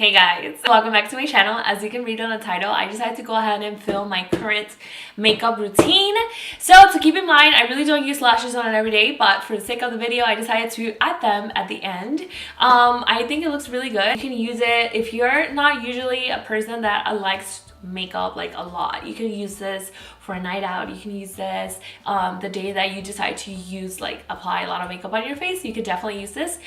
Hey guys, welcome back to my channel. As you can read on the title, I decided to go ahead and film my current makeup routine. So to keep in mind, I really don't use lashes on an everyday, but for the sake of the video, I decided to add them at the end. I think it looks really good. You can use it if you're not usually a person that likes makeup like a lot. You can use this for a night out. You can use this the day that you decide to apply a lot of makeup on your face. You could definitely use this.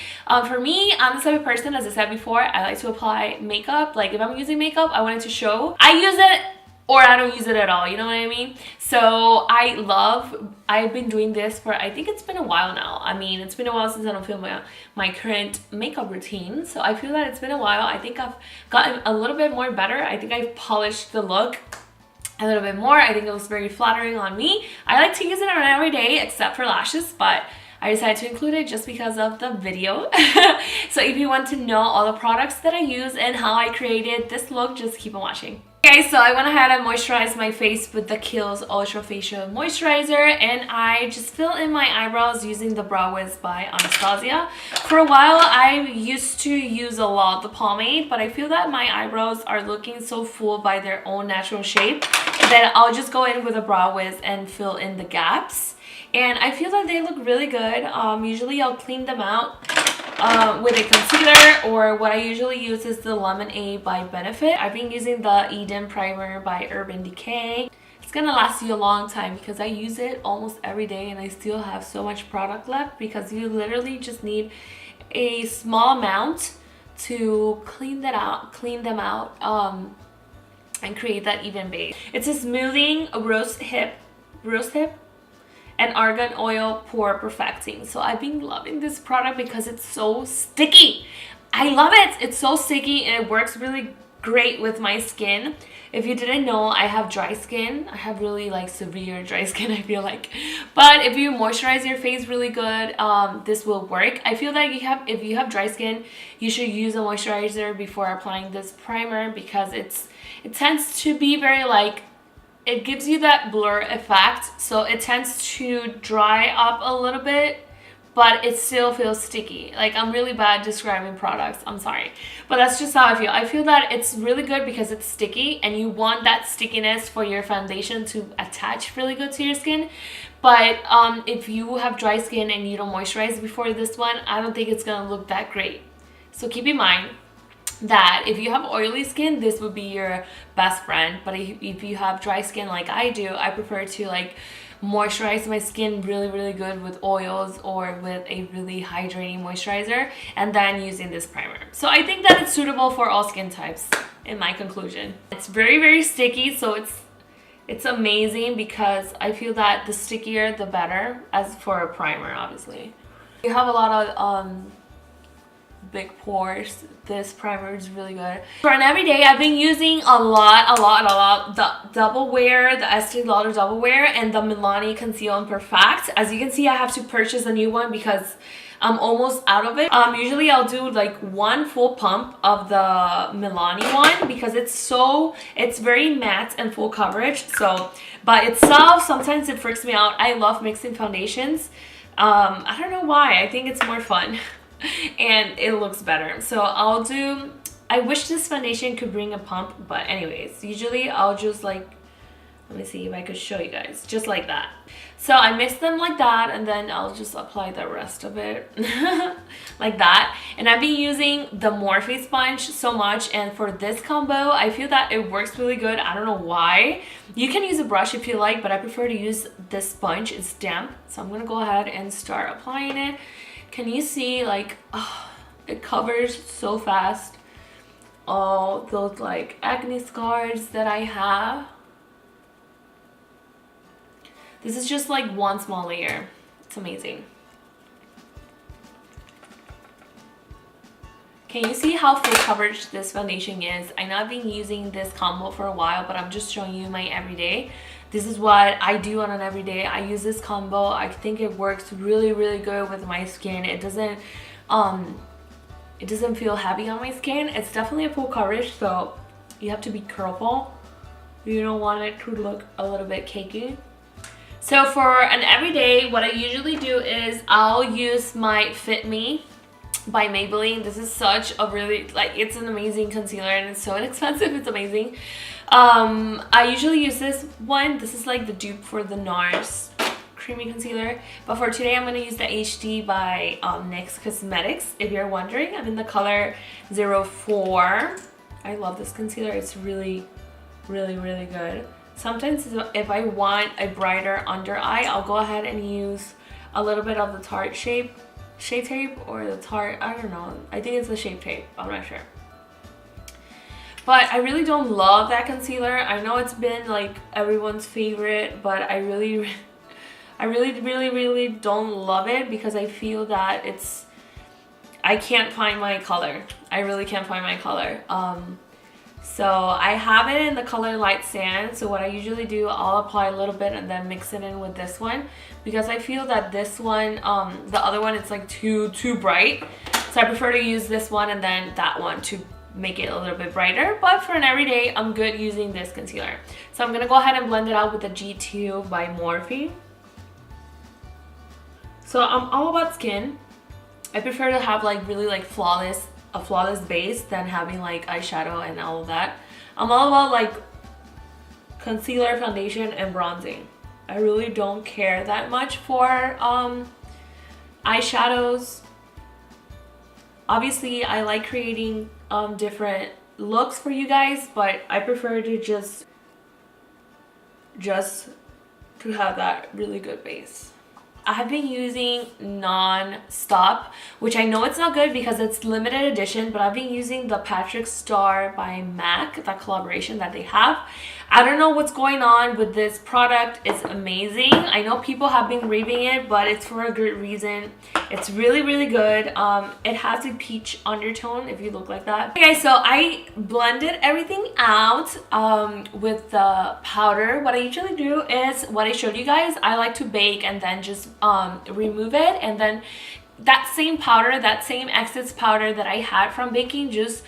For me, I'm the type of person, as I said before, I like to apply makeup. Like if I'm using makeup, I want it to show. I use it or I don't use it at all, you know what I mean? So I've been doing this for, I think it's been a while now. I mean, it's been a while since I don't film my current makeup routine. So I feel that it's been a while. I think I've gotten a little bit more better. I think I've polished the look a little bit more. I think it was very flattering on me. I like to use it on every day except for lashes, but I decided to include it just because of the video. So if you want to know all the products that I use and how I created this look, just keep on watching. Okay, so I went ahead and moisturized my face with the Kiehl's Ultra Facial Moisturizer, and I just fill in my eyebrows using the Brow Wiz by Anastasia. For a while, I used to use a lot of the pomade, but I feel that my eyebrows are looking so full by their own natural shape that I'll just go in with a Brow Wiz and fill in the gaps. And I feel that they look really good. Usually I'll clean them out with a concealer, or what I usually use is the Lemonade by Benefit. I've been using the Eden Primer by Urban Decay. It's gonna last you a long time because I use it almost every day and I still have so much product left, because you literally just need a small amount to clean them out and create that even base. It's a smoothing rose hip and argan oil pore perfecting. So I've been loving this product because it's so sticky. I love it. It's so sticky and it works really great with my skin. If you didn't know, I have dry skin. I have really severe dry skin, I feel like. But if you moisturize your face really good, this will work. I feel like if you have dry skin, you should use a moisturizer before applying this primer, because it tends to be very it gives you that blur effect, so it tends to dry up a little bit, but it still feels sticky. I'm really bad describing products, I'm sorry, but that's just how I feel. I feel that it's really good because it's sticky and you want that stickiness for your foundation to attach really good to your skin. But if you have dry skin and you don't moisturize before this one, I don't think it's gonna look that great. So keep in mind that if you have oily skin, this would be your best friend. But if you have dry skin like I do, I prefer to moisturize my skin really good with oils or with a really hydrating moisturizer, and then using this primer. So I think that it's suitable for all skin types, in my conclusion. It's very sticky, so it's amazing, because I feel that the stickier the better, as for a primer obviously. You have a lot of big pores, this primer is really good. For an everyday, I've been using a lot the Double Wear, the Estee Lauder Double Wear, and the Milani Conceal and Perfect. As you can see, I have to purchase a new one because I'm almost out of it. Usually I'll do one full pump of the Milani one because it's very matte and full coverage. So by itself, sometimes it freaks me out. I love mixing foundations. I don't know why. I think it's more fun and it looks better. So I wish this foundation could bring a pump, but anyways, usually I'll just let me see if I could show you guys, just like that. So I mix them like that, and then I'll just apply the rest of it like that. And I've been using the Morphe sponge so much, and for this combo, I feel that it works really good. I don't know why. You can use a brush if you like, but I prefer to use this sponge. It's damp, so I'm gonna go ahead and start applying it. Can you see, it covers so fast all those acne scars that I have. This is just one small layer. It's amazing. Can you see how full coverage this foundation is? I know I've been using this combo for a while, but I'm just showing you my everyday. This is what I do on an everyday. I use this combo. I think it works really good with my skin. It doesn't feel heavy on my skin. It's definitely a full coverage, so you have to be careful. You don't want it to look a little bit cakey. So for an everyday, what I usually do is I'll use my Fit Me by Maybelline. This is such a really, like, it's an amazing concealer and it's so inexpensive. It's amazing. I usually use this one. This is like the dupe for the NARS creamy concealer, but for today I'm going to use the HD by NYX Cosmetics. If you're wondering, I'm in the color 04. I love this concealer. It's really good. Sometimes if I want a brighter under eye, I'll go ahead and use a little bit of the Tarte Shape Tape, or the Tarte, I don't know, I think it's the Shape Tape, I'm not sure. But I really don't love that concealer. I know it's been like everyone's favorite, but I really don't love it because I feel that I can't find my color. I really can't find my color. So I have it in the color Light Sand. So what I usually do, I'll apply a little bit and then mix it in with this one, because I feel that this one, the other one, it's like too bright. So I prefer to use this one and then that one to make it a little bit brighter. But for an everyday, I'm good using this concealer. So I'm gonna go ahead and blend it out with the G2 by Morphe. So I'm all about skin. I prefer to have like really like a flawless base than having like eyeshadow and all of that. I'm all about like concealer, foundation, and bronzing. I really don't care that much for eyeshadows. Obviously, I like creating different looks for you guys, but I prefer to just to have that really good base. I have been using Non-Stop, which I know it's not good because it's limited edition, but I've been using the Patrick Star by MAC, that collaboration that they have. I don't know what's going on with this product. It's amazing. I know people have been raving it, but it's for a good reason. It's really good. It has a peach undertone if you look like that. Okay, so I blended everything out with the powder. What I usually do is what I showed you guys. I like to bake and then just remove it, and then that same powder, that same excess powder that I had from baking, just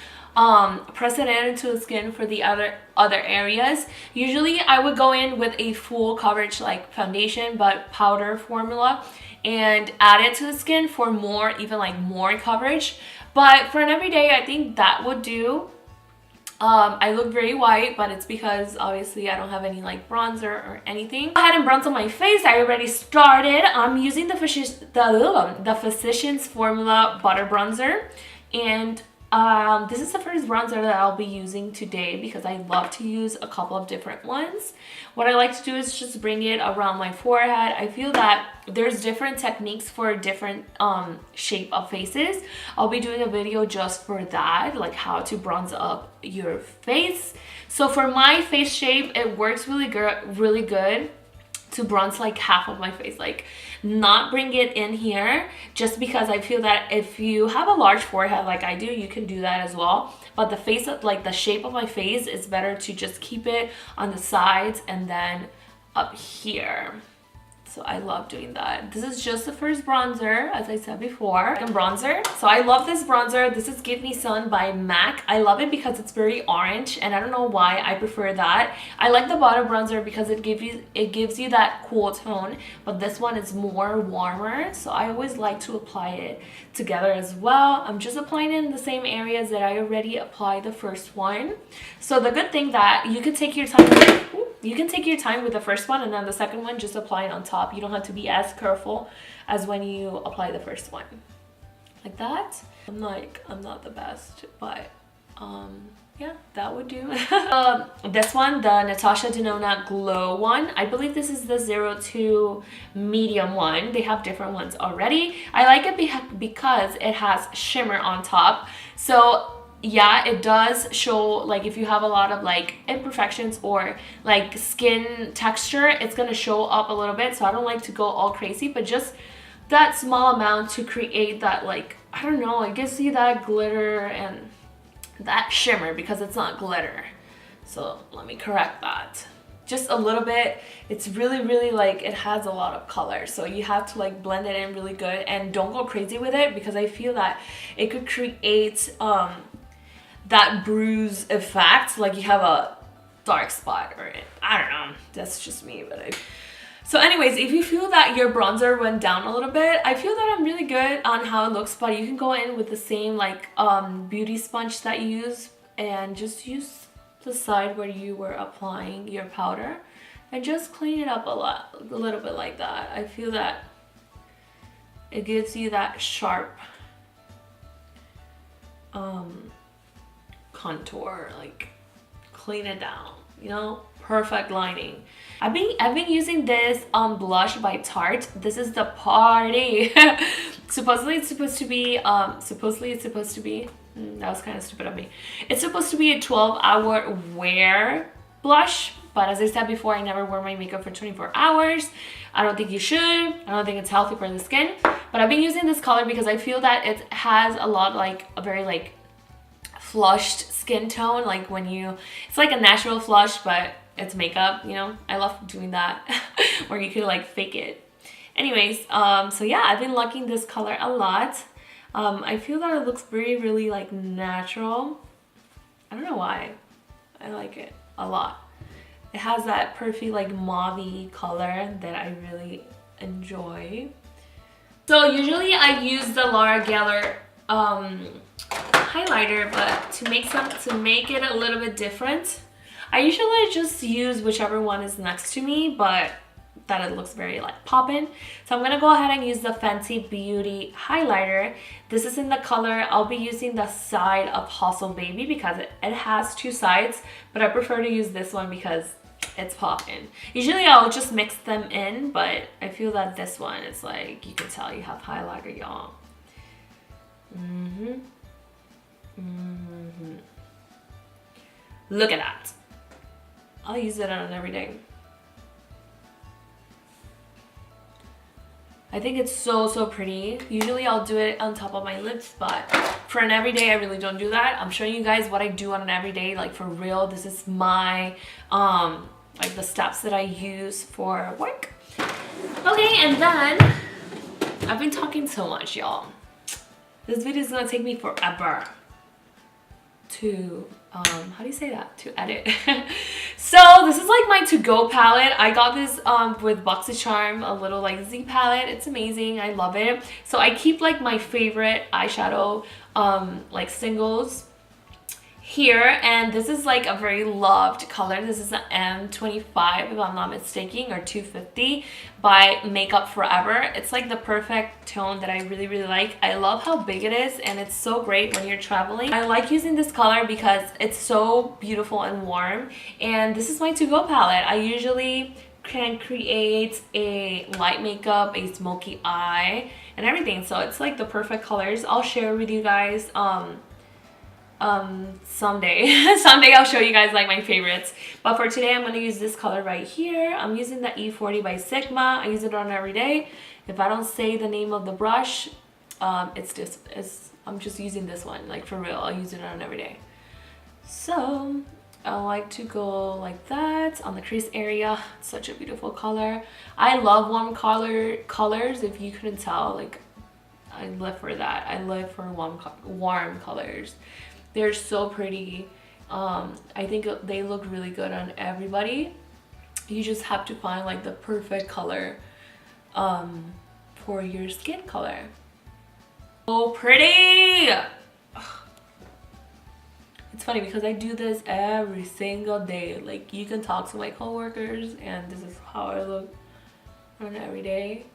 press it into the skin for the other areas. Usually I would go in with a full coverage like foundation but powder formula and add it to the skin for more, even like more coverage. But for an everyday, I think that would do. I look very white, but it's because obviously I don't have any like bronzer or anything. Go ahead and bronze on my face. I already started. I'm using the Physicians Formula Butter Bronzer, and this is the first bronzer that I'll be using today because I love to use a couple of different ones. What I like to do is just bring it around my forehead. I feel that there's different techniques for different shape of faces. I'll be doing a video just for that, like how to bronze up your face. So for my face shape, it works really good to bronze like half of my face, like not bring it in here, just because I feel that if you have a large forehead like I do, you can do that as well. But the face, like the shape of my face, is better to just keep it on the sides and then up here. So I love doing that. This is just the first bronzer, as I said before. Second bronzer. So I love this bronzer. This is Give Me Sun by MAC. I love it because it's very orange, and I don't know why I prefer that. I like the bottom bronzer because it gives you that cool tone, but this one is more warmer. So I always like to apply it together as well. I'm just applying it in the same areas that I already applied the first one. So the good thing that you can take your time with the first one, and then the second one just apply it on top. You don't have to be as careful as when you apply the first one. Like that. I'm not the best, but yeah, that would do. This one, the Natasha Denona Glow one. I believe this is the 02 medium one. They have different ones already. I like it because it has shimmer on top. So yeah, it does show, like if you have a lot of like imperfections or like skin texture, it's gonna show up a little bit. So I don't like to go all crazy, but just that small amount to create that, like, I don't know, it gives you that glitter and that shimmer, because it's not glitter. So let me correct that. Just a little bit. It's really like, it has a lot of color, so you have to like blend it in really good, and don't go crazy with it, because I feel that it could create that bruise effect, like you have a dark spot, or I don't know, that's just me. But So anyways, if you feel that your bronzer went down a little bit, I feel that I'm really good on how it looks, but you can go in with the same like beauty sponge that you use and just use the side where you were applying your powder and just clean it up a little bit like that. I feel that it gives you that sharp contour, like clean it down, you know, perfect lining. I've been using this blush by Tarte. This is the party. Supposedly it's supposed to be that was kind of stupid of me. It's supposed to be a 12-hour wear blush, but as I said before, I never wear my makeup for 24 hours. I don't think you should. I don't think it's healthy for the skin. But I've been using this color because I feel that it has a lot, like a very like flushed skin tone, like when you, it's like a natural flush, but it's makeup, you know. I love doing that where you could like fake it. Anyways, so yeah, I've been liking this color a lot. I feel that it looks really like natural. I don't know why. I like it a lot. It has that perfect like mauve-y color that I really enjoy. So usually I use the Laura Geller highlighter, but to make it a little bit different, I usually just use whichever one is next to me, but that it looks very like poppin'. So I'm gonna go ahead and use the Fenty Beauty highlighter. This is in the color, I'll be using the side of Hustle Baby because it has two sides, but I prefer to use this one because it's poppin'. Usually I'll just mix them in, but I feel that this one is like, you can tell you have highlighter, y'all. Look at that. I'll use it on an everyday. I think it's so pretty. Usually I'll do it on top of my lips, but for an everyday I really don't do that. I'm showing you guys what I do on an everyday, like for real. This is my like the steps that I use for work. Okay, and then I've been talking so much, y'all. This video is gonna take me forever to how do you say that, to edit. So this is like my to-go palette. I got this with BoxyCharm, a little like Z palette. It's amazing, I love it. So I keep like my favorite eyeshadow like singles here, and this is like a very loved color. This is an M25 if I'm not mistaken, or 250 by Makeup Forever. It's like the perfect tone that I really like. I love how big it is, and it's so great when you're traveling. I like using this color because it's so beautiful and warm, and this is my to-go palette. I usually can create a light makeup, a smoky eye, and everything, so it's like the perfect colors. I'll share with you guys someday I'll show you guys like my favorites, but for today I'm going to use this color right here. I'm using the E40 by Sigma. I use it on every day. If I don't say the name of the brush, I'm just using this one, like for real. I'll use it on every day. So I like to go like that on the crease area. It's such a beautiful color. I love warm colors. If you couldn't tell, like I live for that. I live for warm colors. They're so pretty. I think they look really good on everybody. You just have to find like the perfect color for your skin color. So pretty! It's funny because I do this every single day. Like you can talk to my coworkers and this is how I look on every day.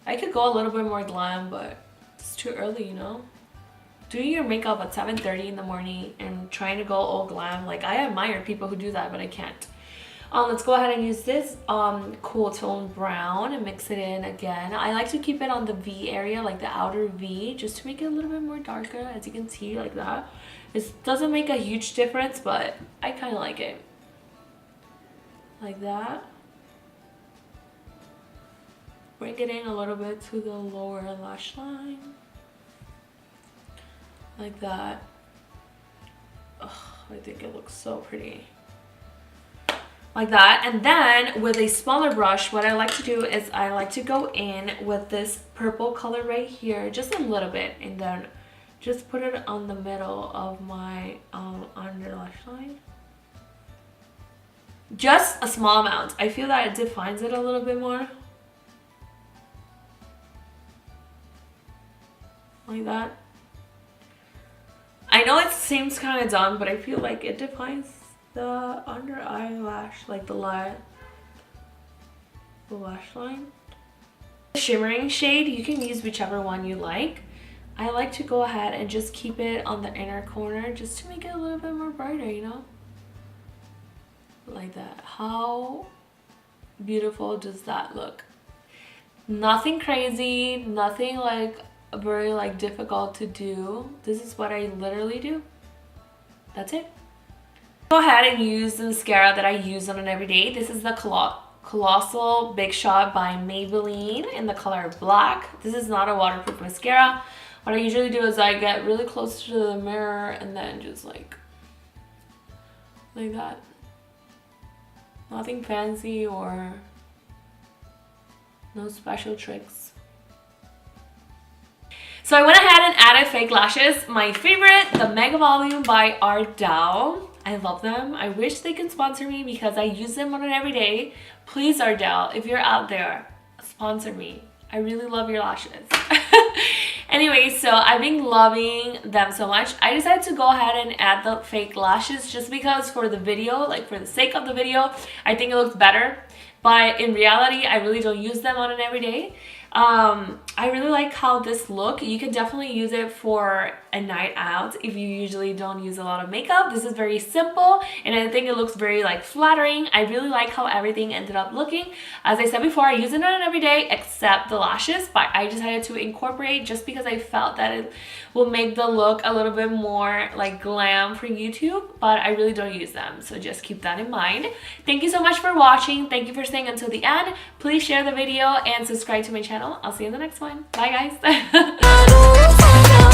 I could go a little bit more glam, but it's too early, you know? Doing your makeup at 7:30 in the morning and trying to go all glam, like I admire people who do that, but I can't. Let's go ahead and use this cool tone brown and mix it in again. I like to keep it on the V area, like the outer V, just to make it a little bit more darker, as you can see, like that. It doesn't make a huge difference, but I kind of like it. Like that. Bring it in a little bit to the lower lash line. Like that. Oh, I think it looks so pretty. Like that. And then with a smaller brush, what I like to do is I like to go in with this purple color right here, just a little bit, and then just put it on the middle of my under lash line. Just a small amount. I feel that it defines it a little bit more. Like that. I know it seems kind of dumb, but I feel like it defines the under eyelash, like the lash line. The shimmering shade, you can use whichever one you like. I like to go ahead and just keep it on the inner corner just to make it a little bit more brighter, you know? Like that. How beautiful does that look? Nothing crazy, nothing like very like difficult to do. This is what I literally do. That's it. Go ahead and use the mascara that I use on an everyday. This is the Colossal Big Shot by Maybelline in the color black. This is not a waterproof mascara. What I usually do is I get really close to the mirror and then just like that. Nothing fancy or no special tricks. So I went ahead and added fake lashes. My favorite, the Mega Volume by Ardell. I love them. I wish they could sponsor me because I use them on an everyday. Please, Ardell, if you're out there, sponsor me. I really love your lashes. Anyway, so I've been loving them so much. I decided to go ahead and add the fake lashes just because for the video, like for the sake of the video, I think it looks better. But in reality, I really don't use them on an everyday. I really like how this look. You can definitely use it for a night out if you usually don't use a lot of makeup. This is very simple and I think it looks very like flattering. I really like how everything ended up looking. As I said before, I use it on an everyday except the lashes, but I decided to incorporate just because I felt that it will make the look a little bit more like glam for YouTube, but I really don't use them, so just keep that in mind. Thank you so much for watching. Thank you for staying until the end. Please share the video and subscribe to my channel. I'll see you in the next one. Bye guys.